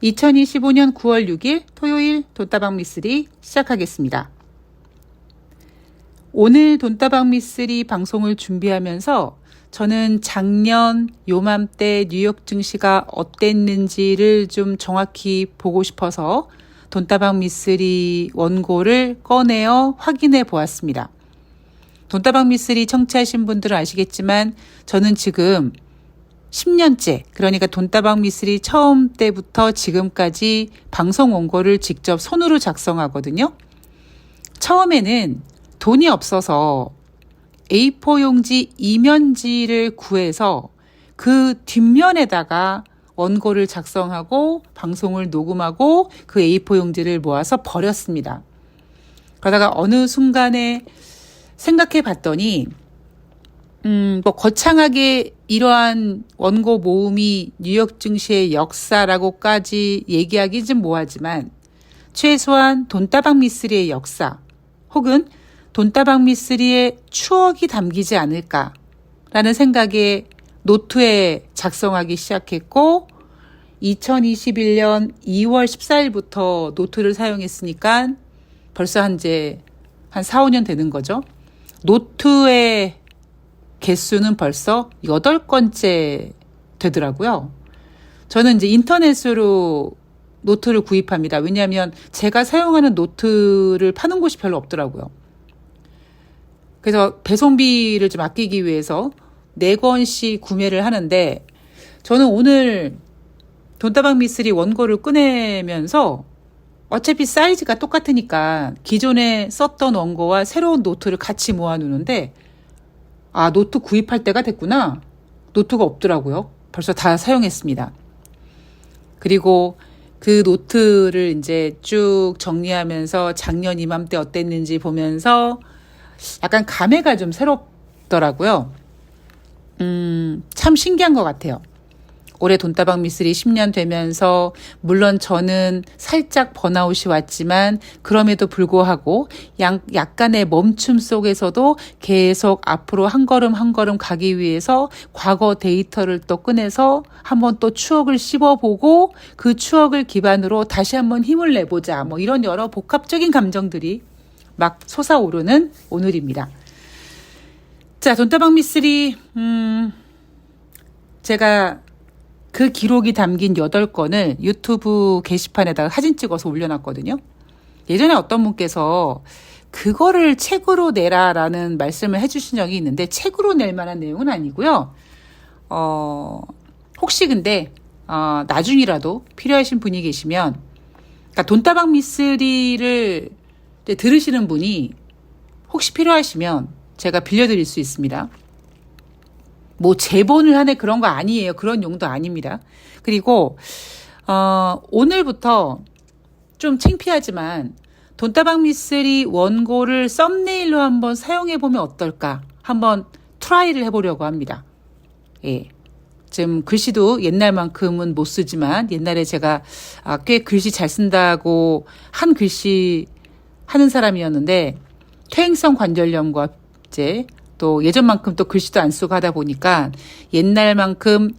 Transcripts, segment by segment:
2025년 9월 6일 토요일 돈다방 미쓰리 시작하겠습니다. 오늘 돈다방 미쓰리 방송을 준비하면서 저는 작년 요맘때 뉴욕 증시가 어땠는지를 좀 정확히 보고 싶어서 돈다방 미쓰리 원고를 꺼내어 확인해 보았습니다. 돈다방 미쓰리 청취하신 분들은 아시겠지만 저는 지금 10년째, 그러니까 돈다방 미쓰리 처음 때부터 지금까지 방송 원고를 직접 손으로 작성하거든요. 처음에는 돈이 없어서 A4 용지 이면지를 구해서 그 뒷면에다가 원고를 작성하고 방송을 녹음하고 그 A4 용지를 모아서 버렸습니다. 그러다가 어느 순간에 생각해 봤더니 거창하게 이러한 원고 모음이 뉴욕 증시의 역사라고까지 얘기하기 좀 뭐하지만 최소한 돈다방 미쓰리의 역사 혹은 돈다방 미쓰리의 추억이 담기지 않을까라는 생각에 노트에 작성하기 시작했고 2021년 2월 14일부터 노트를 사용했으니까 벌써 한 4, 5년 되는 거죠. 노트의 개수는 벌써 8건째 되더라고요. 저는 이제 인터넷으로 노트를 구입합니다. 왜냐하면 제가 사용하는 노트를 파는 곳이 별로 없더라고요. 그래서 배송비를 좀 아끼기 위해서 4권씩 구매를 하는데 저는 오늘 돈다방 미쓰리 원고를 꺼내면서 어차피 사이즈가 똑같으니까 기존에 썼던 원고와 새로운 노트를 같이 모아놓는데 노트 구입할 때가 됐구나. 노트가 없더라고요. 벌써 다 사용했습니다. 그리고 그 노트를 이제 쭉 정리하면서 작년 이맘때 어땠는지 보면서 약간 감회가 좀 새롭더라고요. 참 신기한 것 같아요. 올해 돈다방 미쓰리 10년 되면서 물론 저는 살짝 번아웃이 왔지만 그럼에도 불구하고 약간의 멈춤 속에서도 계속 앞으로 한 걸음 한 걸음 가기 위해서 과거 데이터를 또 꺼내서 한번 또 추억을 씹어보고 그 추억을 기반으로 다시 한번 힘을 내보자. 이런 여러 복합적인 감정들이 막 솟아오르는 오늘입니다. 자, 돈다방 미쓰리 제가 그 기록이 담긴 8건을 유튜브 게시판에다가 사진 찍어서 올려놨거든요. 예전에 어떤 분께서 그거를 책으로 내라라는 말씀을 해주신 적이 있는데 책으로 낼 만한 내용은 아니고요. 혹시 근데 나중이라도 필요하신 분이 계시면 그러니까 돈다방 미쓰리를 들으시는 분이 혹시 필요하시면 제가 빌려드릴 수 있습니다. 제본을 하네 그런 거 아니에요. 그런 용도 아닙니다. 그리고 오늘부터 좀 창피하지만 돈다방 미쓰리 원고를 썸네일로 한번 사용해보면 어떨까? 한번 트라이를 해보려고 합니다. 예. 지금 글씨도 옛날만큼은 못 쓰지만 옛날에 제가 꽤 글씨 잘 쓴다고 한 글씨 하는 사람이었는데 퇴행성 관절염과 이제 또 예전만큼 또 글씨도 안 쓰고 하다 보니까 옛날만큼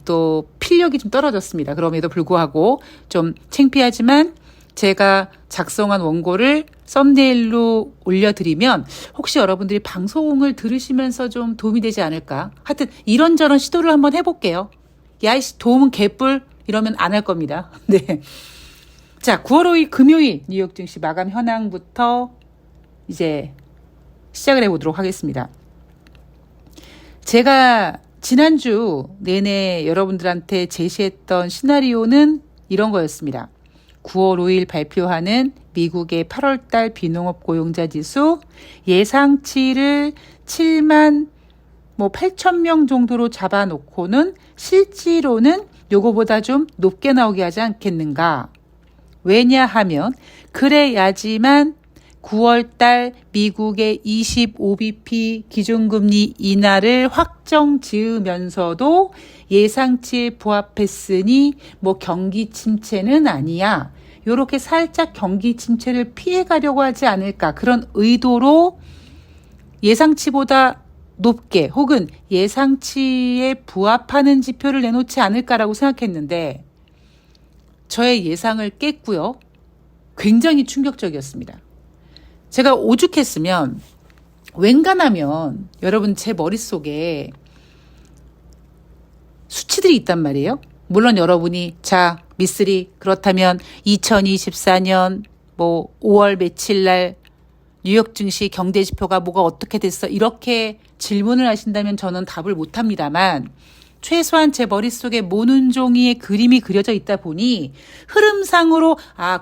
또 필력이 좀 떨어졌습니다. 그럼에도 불구하고 좀 창피하지만 제가 작성한 원고를 썸네일로 올려드리면 혹시 여러분들이 방송을 들으시면서 좀 도움이 되지 않을까. 하여튼 이런저런 시도를 한번 해볼게요. 야이씨 도움은 개뿔 이러면 안 할 겁니다. 네. 자, 9월 5일 금요일 뉴욕 증시 마감 현황부터 이제 시작을 해보도록 하겠습니다. 제가 지난주 내내 여러분들한테 제시했던 시나리오는 이런 거였습니다. 9월 5일 발표하는 미국의 8월달 비농업 고용자 지수 예상치를 7만 8천 명 정도로 잡아놓고는 실제로는 요거보다 좀 높게 나오게 하지 않겠는가. 왜냐하면 그래야지만 9월달 미국의 25bp 기준금리 인하를 확정 지으면서도 예상치에 부합했으니 경기 침체는 아니야. 요렇게 살짝 경기 침체를 피해가려고 하지 않을까. 그런 의도로 예상치보다 높게 혹은 예상치에 부합하는 지표를 내놓지 않을까라고 생각했는데 저의 예상을 깼고요. 굉장히 충격적이었습니다. 제가 오죽했으면 웬간하면 여러분 제 머릿속에 수치들이 있단 말이에요. 물론 여러분이 자 미쓰리 그렇다면 2024년 5월 며칠 날 뉴욕 증시 경제 지표가 뭐가 어떻게 됐어 이렇게 질문을 하신다면 저는 답을 못합니다만 최소한 제 머릿속에 모는 종이의 그림이 그려져 있다 보니 흐름상으로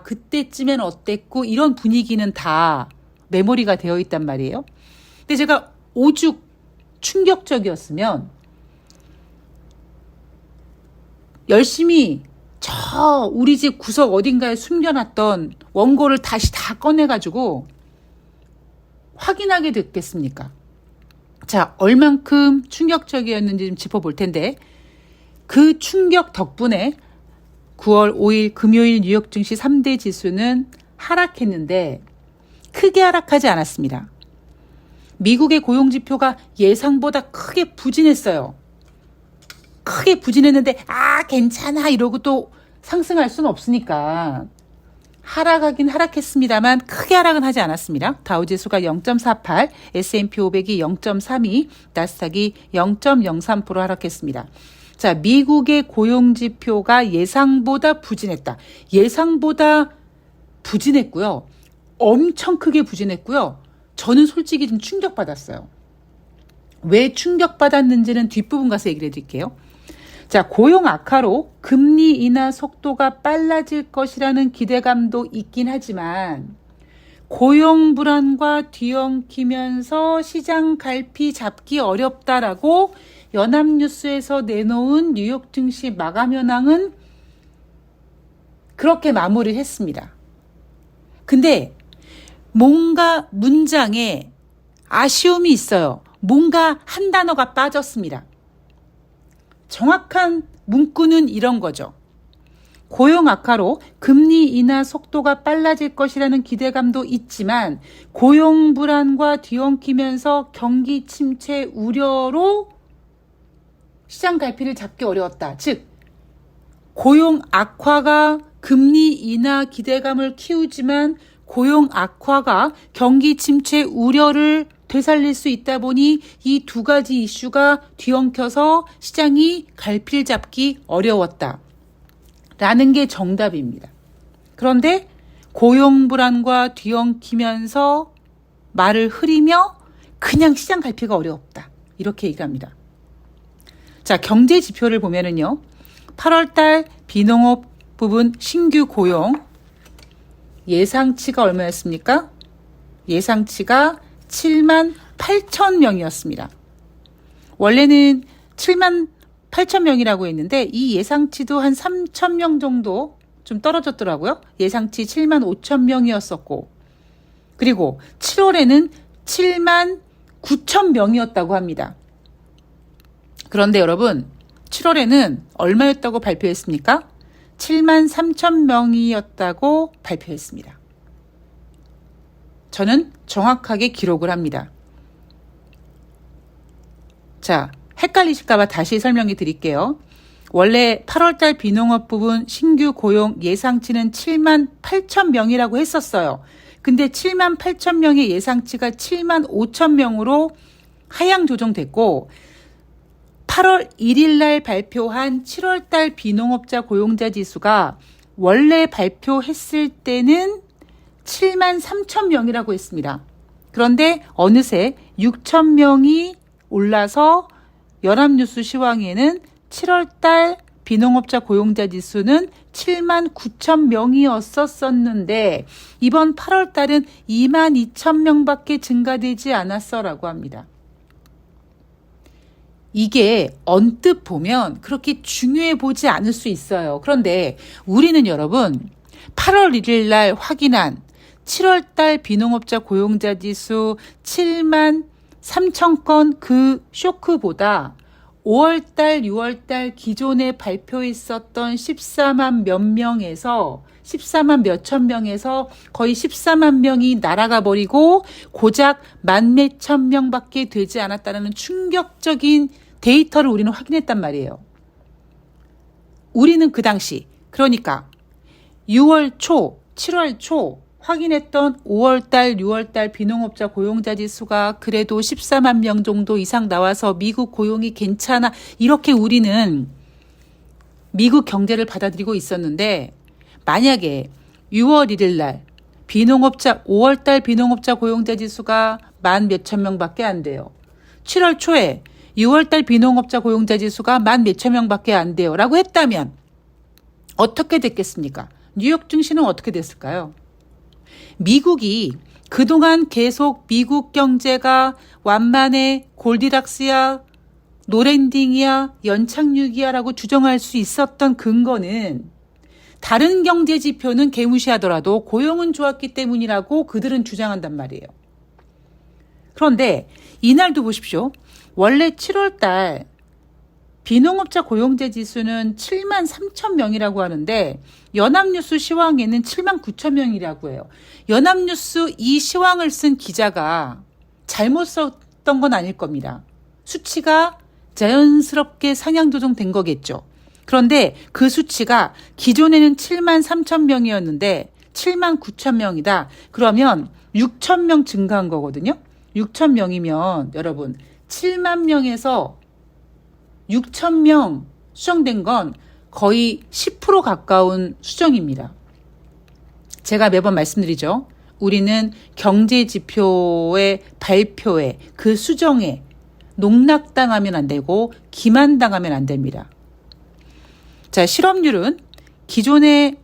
그때쯤엔 어땠고 이런 분위기는 다 메모리가 되어 있단 말이에요. 근데 제가 오죽 충격적이었으면 열심히 저 우리 집 구석 어딘가에 숨겨놨던 원고를 다시 다 꺼내가지고 확인하게 됐겠습니까? 자, 얼만큼 충격적이었는지 좀 짚어볼 텐데 그 충격 덕분에 9월 5일 금요일 뉴욕 증시 3대 지수는 하락했는데 크게 하락하지 않았습니다. 미국의 고용지표가 예상보다 크게 부진했어요. 크게 부진했는데 괜찮아 이러고 또 상승할 수는 없으니까 하락하긴 하락했습니다만 크게 하락은 하지 않았습니다. 다우지수가 0.48, S&P 500이 0.32, 나스닥이 0.03% 하락했습니다. 자, 미국의 고용지표가 예상보다 부진했다. 예상보다 부진했고요. 엄청 크게 부진했고요. 저는 솔직히 좀 충격받았어요. 왜 충격받았는지는 뒷부분 가서 얘기를 해드릴게요. 자, 고용 악화로 금리 인하 속도가 빨라질 것이라는 기대감도 있긴 하지만 고용 불안과 뒤엉키면서 시장 갈피 잡기 어렵다라고 연합뉴스에서 내놓은 뉴욕 증시 마감 현황은 그렇게 마무리를 했습니다. 근데 뭔가 문장에 아쉬움이 있어요. 뭔가 한 단어가 빠졌습니다. 정확한 문구는 이런 거죠. 고용 악화로 금리 인하 속도가 빨라질 것이라는 기대감도 있지만 고용 불안과 뒤엉키면서 경기 침체 우려로 시장 갈피를 잡기 어려웠다. 즉 고용 악화가 금리 인하 기대감을 키우지만 고용 악화가 경기 침체 우려를 되살릴 수 있다 보니 이 두 가지 이슈가 뒤엉켜서 시장이 갈피를 잡기 어려웠다. 라는 게 정답입니다. 그런데 고용 불안과 뒤엉키면서 말을 흐리며 그냥 시장 갈피가 어렵다. 이렇게 얘기합니다. 자, 경제 지표를 보면은요. 8월달 비농업 부분 신규 고용 예상치가 얼마였습니까? 예상치가 7만 8천 명이었습니다. 원래는 7만 8천 명이라고 했는데 이 예상치도 한 3천 명 정도 좀 떨어졌더라고요. 예상치 7만 5천 명이었었고 그리고 7월에는 7만 9천 명이었다고 합니다. 그런데 여러분 7월에는 얼마였다고 발표했습니까? 7만 3천 명이었다고 발표했습니다. 저는 정확하게 기록을 합니다. 자, 헷갈리실까봐 다시 설명해 드릴게요. 원래 8월달 비농업 부분 신규 고용 예상치는 7만 8천 명이라고 했었어요. 근데 7만 8천 명의 예상치가 7만 5천 명으로 하향 조정됐고 8월 1일 날 발표한 7월달 비농업자 고용자 지수가 원래 발표했을 때는 7만 3천 명이라고 했습니다. 그런데 어느새 6천 명이 올라서 연합뉴스 시황에는 7월달 비농업자 고용자 지수는 7만 9천 명이었었는데 이번 8월달은 2만 2천 명밖에 증가되지 않았어라고 합니다. 이게 언뜻 보면 그렇게 중요해 보지 않을 수 있어요. 그런데 우리는 여러분 8월 1일 날 확인한 7월달 비농업자 고용자 지수 7만 3천 건 그 쇼크보다 5월달, 6월달 기존에 발표했었던 14만 몇 명에서 14만 몇천 명에서 거의 14만 명이 날아가 버리고 고작 만 몇천 명밖에 되지 않았다는 충격적인 데이터를 우리는 확인했단 말이에요. 우리는 그 당시 그러니까 6월 초, 7월 초 확인했던 5월달, 6월달 비농업자 고용자 지수가 그래도 14만 명 정도 이상 나와서 미국 고용이 괜찮아. 이렇게 우리는 미국 경제를 받아들이고 있었는데 만약에 6월 1일 날 5월달 비농업자 고용자 지수가 만 몇천 명밖에 안 돼요. 7월 초에 6월달 비농업자 고용자 지수가 만 몇천 명밖에 안 돼요. 라고 했다면 어떻게 됐겠습니까? 뉴욕 증시는 어떻게 됐을까요? 미국이 그동안 계속 미국 경제가 완만해, 골디락스야, 노랜딩이야, 연착륙이야 라고 주장할 수 있었던 근거는 다른 경제 지표는 개무시하더라도 고용은 좋았기 때문이라고 그들은 주장한단 말이에요. 그런데 이날도 보십시오. 원래 7월 달 비농업자 고용자 지수는 7만 3천 명이라고 하는데 연합뉴스 시황에는 7만 9천 명이라고 해요. 연합뉴스 이 시황을 쓴 기자가 잘못 썼던 건 아닐 겁니다. 수치가 자연스럽게 상향 조정된 거겠죠. 그런데 그 수치가 기존에는 7만 3천 명이었는데 7만 9천 명이다. 그러면 6천 명 증가한 거거든요. 6천 명이면 여러분 7만 명에서 6천 명 수정된 건 거의 10% 가까운 수정입니다. 제가 매번 말씀드리죠. 우리는 경제 지표의 발표에 그 수정에 농락당하면 안 되고 기만당하면 안 됩니다. 자, 실업률은 기존의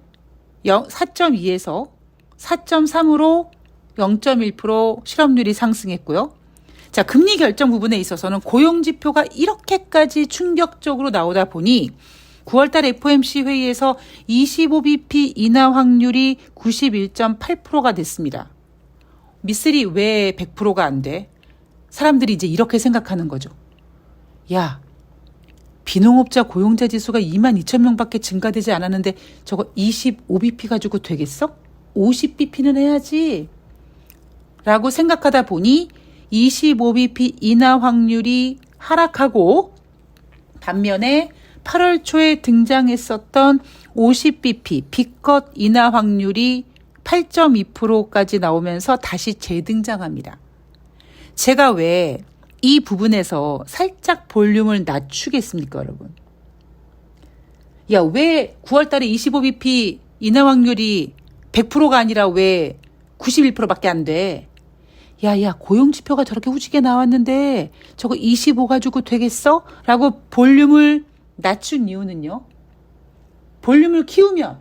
4.2에서 4.3으로 0.1% 실업률이 상승했고요. 자, 금리 결정 부분에 있어서는 고용지표가 이렇게까지 충격적으로 나오다 보니 9월달 FOMC 회의에서 25bp 인하 확률이 91.8%가 됐습니다. 미쓰리 왜 100%가 안 돼? 사람들이 이제 이렇게 생각하는 거죠. 야, 비농업자 고용자 지수가 2만 2천 명밖에 증가되지 않았는데 저거 25bp 가지고 되겠어? 50bp는 해야지. 라고 생각하다 보니 25bp 인하 확률이 하락하고 반면에 8월 초에 등장했었던 50bp B컷 인하 확률이 8.2%까지 나오면서 다시 재등장합니다. 제가 왜 이 부분에서 살짝 볼륨을 낮추겠습니까, 여러분? 야, 왜 9월 달에 25bp 인하 확률이 100%가 아니라 왜 91%밖에 안 돼? 야, 고용지표가 저렇게 후지게 나왔는데 저거 25 가지고 되겠어? 라고 볼륨을 낮춘 이유는요. 볼륨을 키우면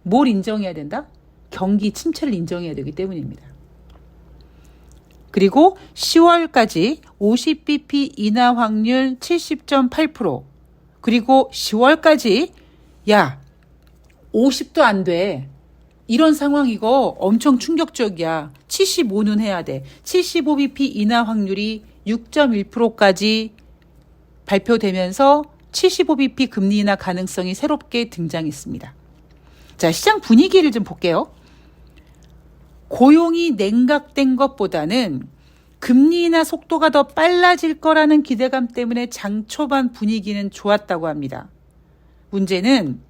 뭘 인정해야 된다? 경기 침체를 인정해야 되기 때문입니다. 그리고 10월까지 50bp 인하 확률 70.8%. 그리고 10월까지 50도 안 돼. 이런 상황 이거 엄청 충격적이야. 75는 해야 돼. 75bp 인하 확률이 6.1%까지 발표되면서 75bp 금리 인하 가능성이 새롭게 등장했습니다. 자, 시장 분위기를 좀 볼게요. 고용이 냉각된 것보다는 금리 인하 속도가 더 빨라질 거라는 기대감 때문에 장 초반 분위기는 좋았다고 합니다. 문제는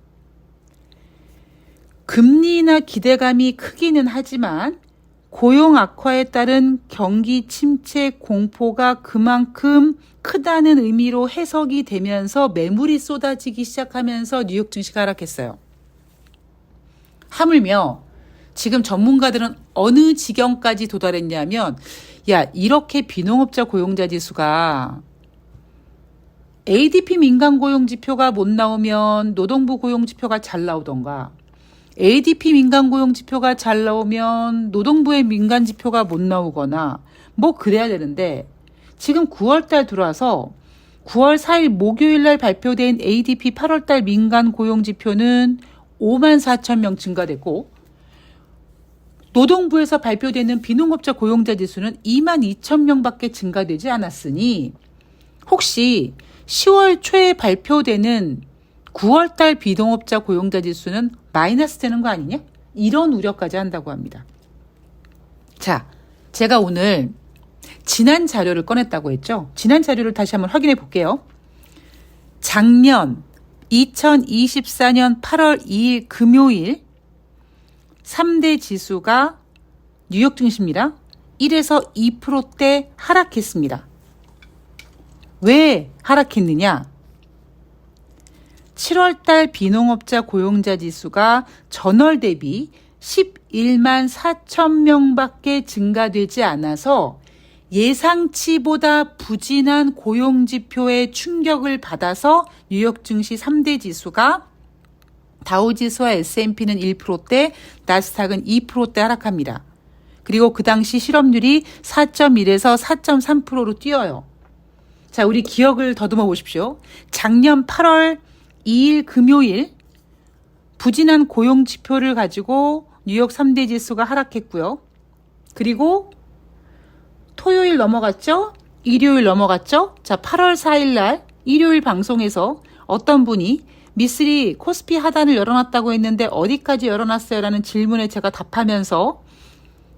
금리 인하 기대감이 크기는 하지만 고용 악화에 따른 경기 침체 공포가 그만큼 크다는 의미로 해석이 되면서 매물이 쏟아지기 시작하면서 뉴욕 증시가 하락했어요. 하물며 지금 전문가들은 어느 지경까지 도달했냐면 이렇게 비농업자 고용자 지수가 ADP 민간 고용 지표가 못 나오면 노동부 고용 지표가 잘 나오던가 ADP 민간 고용 지표가 잘 나오면 노동부의 민간 지표가 못 나오거나 뭐 그래야 되는데 지금 9월달 들어와서 9월 4일 목요일 날 발표된 ADP 8월달 민간 고용 지표는 5만 4천 명 증가됐고 노동부에서 발표되는 비농업자 고용자 지수는 2만 2천 명밖에 증가되지 않았으니 혹시 10월 초에 발표되는 9월달 비농업자 고용자 지수는 마이너스 되는 거 아니냐? 이런 우려까지 한다고 합니다. 자, 제가 오늘 지난 자료를 꺼냈다고 했죠? 지난 자료를 다시 한번 확인해 볼게요. 작년 2024년 8월 2일 금요일 3대 지수가 뉴욕 증시입니다. 1에서 2%대 하락했습니다. 왜 하락했느냐? 7월달 비농업자 고용자 지수가 전월 대비 11만 4천 명밖에 증가되지 않아서 예상치보다 부진한 고용지표에 충격을 받아서 뉴욕 증시 3대 지수가 다우지수와 S&P는 1%대, 나스닥은 2%대 하락합니다. 그리고 그 당시 실업률이 4.1에서 4.3%로 뛰어요. 자, 우리 기억을 더듬어 보십시오. 작년 8월 2일 금요일 부진한 고용지표를 가지고 뉴욕 3대 지수가 하락했고요. 그리고 토요일 넘어갔죠? 일요일 넘어갔죠? 자, 8월 4일 날 일요일 방송에서 어떤 분이 미쓰리 코스피 하단을 열어놨다고 했는데 어디까지 열어놨어요? 라는 질문에 제가 답하면서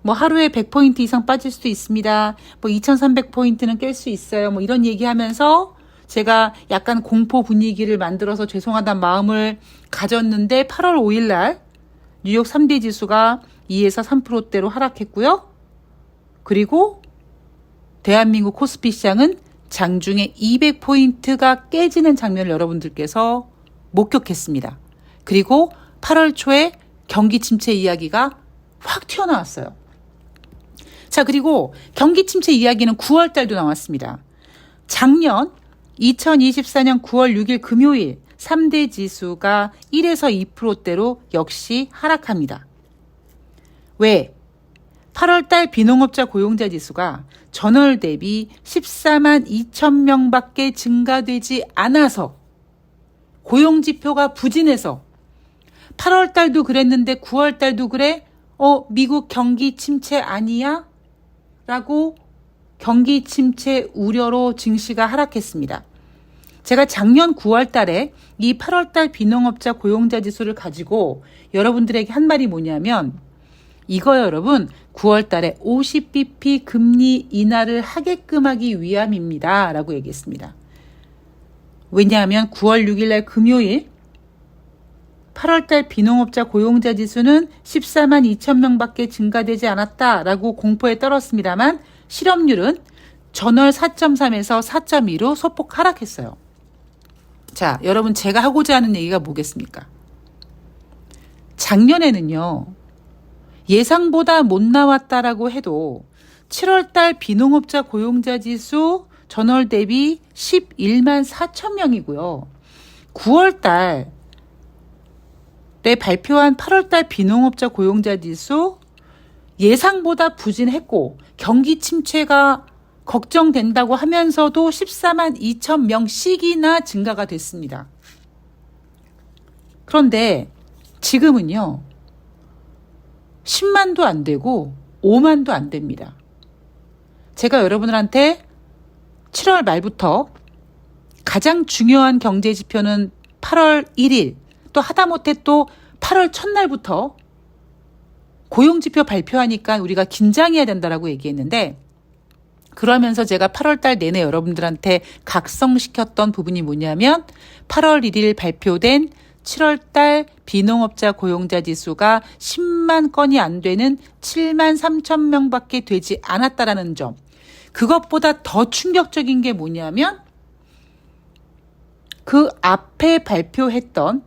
뭐 하루에 100포인트 이상 빠질 수도 있습니다. 뭐 2300포인트는 깰 수 있어요. 뭐 이런 얘기하면서 제가 약간 공포 분위기를 만들어서 죄송하다는 마음을 가졌는데 8월 5일 날 뉴욕 3대 지수가 2에서 3%대로 하락했고요. 그리고 대한민국 코스피 시장은 장중에 200포인트가 깨지는 장면을 여러분들께서 목격했습니다. 그리고 8월 초에 경기 침체 이야기가 확 튀어나왔어요. 자, 그리고 경기 침체 이야기는 9월 달도 나왔습니다. 작년 2024년 9월 6일 금요일 3대 지수가 1에서 2%대로 역시 하락합니다. 왜? 8월 달 비농업자 고용자 지수가 전월 대비 14만 2천 명밖에 증가되지 않아서 고용지표가 부진해서 8월 달도 그랬는데 9월 달도 그래? 미국 경기 침체 아니야? 라고 경기 침체 우려로 증시가 하락했습니다. 제가 작년 9월 달에 이 8월 달 비농업자 고용자 지수를 가지고 여러분들에게 한 말이 뭐냐면 이거 여러분 9월 달에 50bp 금리 인하를 하게끔 하기 위함입니다. 라고 얘기했습니다. 왜냐하면 9월 6일 날 금요일 8월 달 비농업자 고용자 지수는 14만 2천 명밖에 증가되지 않았다라고 공포에 떨었습니다만 실업률은 전월 4.3에서 4.2로 소폭 하락했어요. 자, 여러분 제가 하고자 하는 얘기가 뭐겠습니까? 작년에는요. 예상보다 못 나왔다라고 해도 7월 달 비농업자 고용자 지수 전월 대비 11만 4천 명이고요. 9월 달에 발표한 8월 달 비농업자 고용자 지수 예상보다 부진했고 경기 침체가 걱정된다고 하면서도 14만 2천 명씩이나 증가가 됐습니다. 그런데 지금은요. 10만도 안 되고 5만도 안 됩니다. 제가 여러분들한테 7월 말부터 가장 중요한 경제 지표는 8월 1일 또 하다못해 또 8월 첫날부터 고용지표 발표하니까 우리가 긴장해야 된다라고 얘기했는데 그러면서 제가 8월 달 내내 여러분들한테 각성시켰던 부분이 뭐냐면 8월 1일 발표된 7월 달 비농업자 고용자 지수가 10만 건이 안 되는 7만 3천 명밖에 되지 않았다라는 점. 그것보다 더 충격적인 게 뭐냐면 그 앞에 발표했던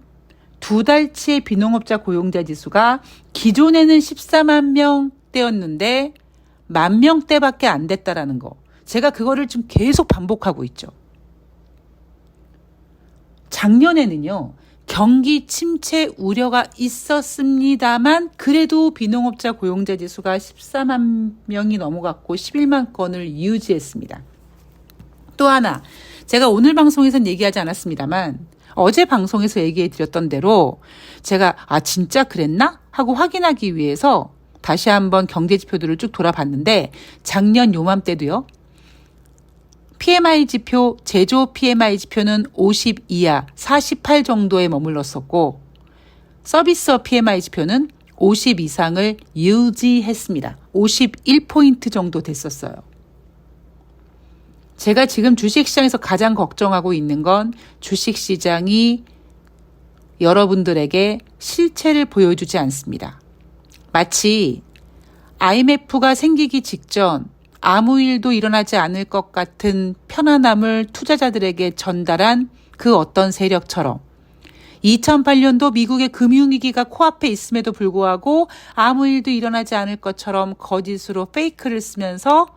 두 달치의 비농업자 고용자 지수가 기존에는 14만 명대였는데 1만 명대밖에 안 됐다라는 거. 제가 그거를 좀 계속 반복하고 있죠. 작년에는요. 경기 침체 우려가 있었습니다만 그래도 비농업자 고용자 지수가 14만 명이 넘어갔고 11만 건을 유지했습니다. 또 하나 제가 오늘 방송에서는 얘기하지 않았습니다만 어제 방송에서 얘기해 드렸던 대로 제가 진짜 그랬나? 하고 확인하기 위해서 다시 한번 경제 지표들을 쭉 돌아봤는데 작년 요맘때도요. PMI 지표, 제조 PMI 지표는 50 이하, 48 정도에 머물렀었고 서비스업 PMI 지표는 50 이상을 유지했습니다. 51포인트 정도 됐었어요. 제가 지금 주식시장에서 가장 걱정하고 있는 건 주식시장이 여러분들에게 실체를 보여주지 않습니다. 마치 IMF가 생기기 직전 아무 일도 일어나지 않을 것 같은 편안함을 투자자들에게 전달한 그 어떤 세력처럼 2008년도 미국의 금융위기가 코앞에 있음에도 불구하고 아무 일도 일어나지 않을 것처럼 거짓으로 페이크를 쓰면서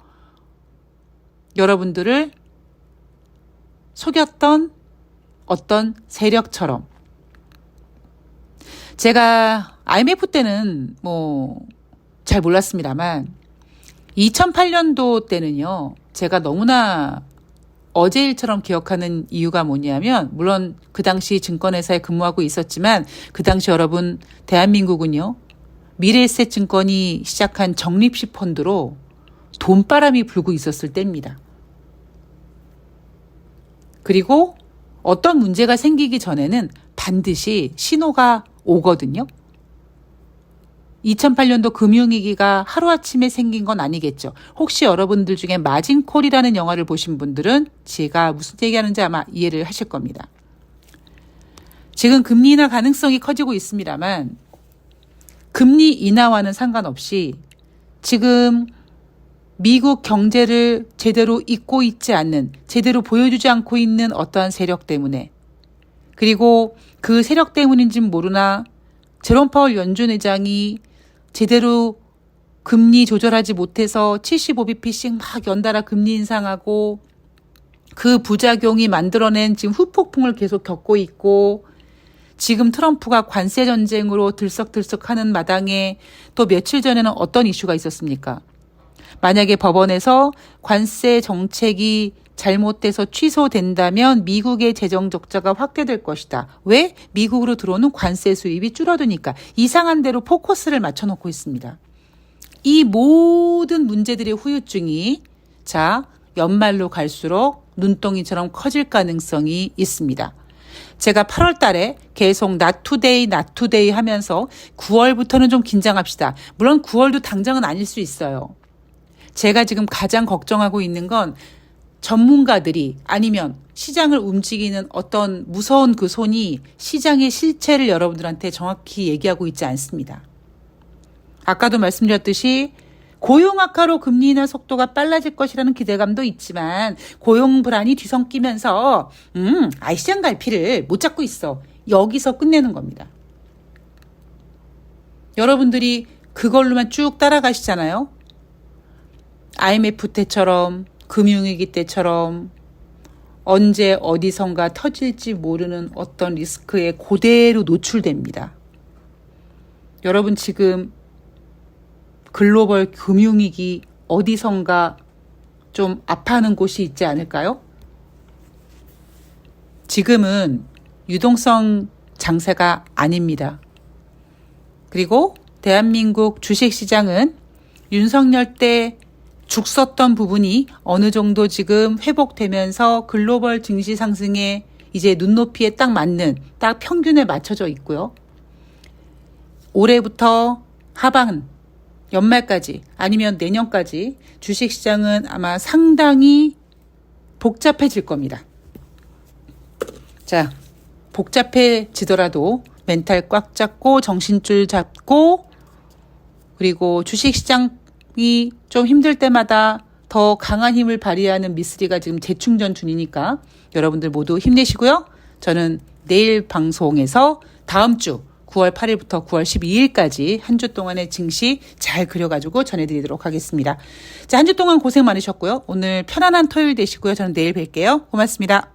여러분들을 속였던 어떤 세력처럼. 제가 IMF 때는 잘 몰랐습니다만 2008년도 때는요, 제가 너무나 어제 일처럼 기억하는 이유가 뭐냐면, 물론 그 당시 증권회사에 근무하고 있었지만 그 당시 여러분 대한민국은요, 미래에셋증권이 시작한 적립식 펀드로 돈바람이 불고 있었을 때입니다. 그리고 어떤 문제가 생기기 전에는 반드시 신호가 오거든요. 2008년도 금융위기가 하루아침에 생긴 건 아니겠죠. 혹시 여러분들 중에 마진콜이라는 영화를 보신 분들은 제가 무슨 얘기하는지 아마 이해를 하실 겁니다. 지금 금리 인하 가능성이 커지고 있습니다만 금리 인하와는 상관없이 지금 미국 경제를 제대로 잇고 있지 않는, 제대로 보여주지 않고 있는 어떠한 세력 때문에, 그리고 그 세력 때문인지는 모르나 제롬 파월 연준 의장이 제대로 금리 조절하지 못해서 75bp씩 막 연달아 금리 인상하고 그 부작용이 만들어낸 지금 후폭풍을 계속 겪고 있고, 지금 트럼프가 관세 전쟁으로 들썩들썩하는 마당에 또 며칠 전에는 어떤 이슈가 있었습니까? 만약에 법원에서 관세 정책이 잘못돼서 취소된다면 미국의 재정 적자가 확대될 것이다. 왜? 미국으로 들어오는 관세 수입이 줄어드니까. 이상한 대로 포커스를 맞춰놓고 있습니다. 이 모든 문제들의 후유증이 연말로 갈수록 눈덩이처럼 커질 가능성이 있습니다. 제가 8월 달에 계속 not today 하면서 9월부터는 좀 긴장합시다. 물론 9월도 당장은 아닐 수 있어요. 제가 지금 가장 걱정하고 있는 건 전문가들이 아니면 시장을 움직이는 어떤 무서운 그 손이 시장의 실체를 여러분들한테 정확히 얘기하고 있지 않습니다. 아까도 말씀드렸듯이 고용 악화로 금리 인하 속도가 빨라질 것이라는 기대감도 있지만 고용 불안이 뒤섞이면서 시장 갈피를 못 잡고 있어. 여기서 끝내는 겁니다. 여러분들이 그걸로만 쭉 따라가시잖아요. IMF 때처럼, 금융위기 때처럼 언제 어디선가 터질지 모르는 어떤 리스크에 그대로 노출됩니다. 여러분 지금 글로벌 금융위기 어디선가 좀 아파하는 곳이 있지 않을까요? 지금은 유동성 장세가 아닙니다. 그리고 대한민국 주식시장은 윤석열 때 죽 썼던 부분이 어느 정도 지금 회복되면서 글로벌 증시 상승에 이제 눈높이에 딱 맞는 딱 평균에 맞춰져 있고요. 올해부터 하반, 연말까지 아니면 내년까지 주식시장은 아마 상당히 복잡해질 겁니다. 복잡해지더라도 멘탈 꽉 잡고 정신줄 잡고 그리고 주식시장이 좀 힘들 때마다 더 강한 힘을 발휘하는 미쓰리가 지금 재충전 중이니까 여러분들 모두 힘내시고요. 저는 내일 방송에서 다음 주 9월 8일부터 9월 12일까지 한 주 동안의 증시 잘 그려가지고 전해드리도록 하겠습니다. 한 주 동안 고생 많으셨고요. 오늘 편안한 토요일 되시고요. 저는 내일 뵐게요. 고맙습니다.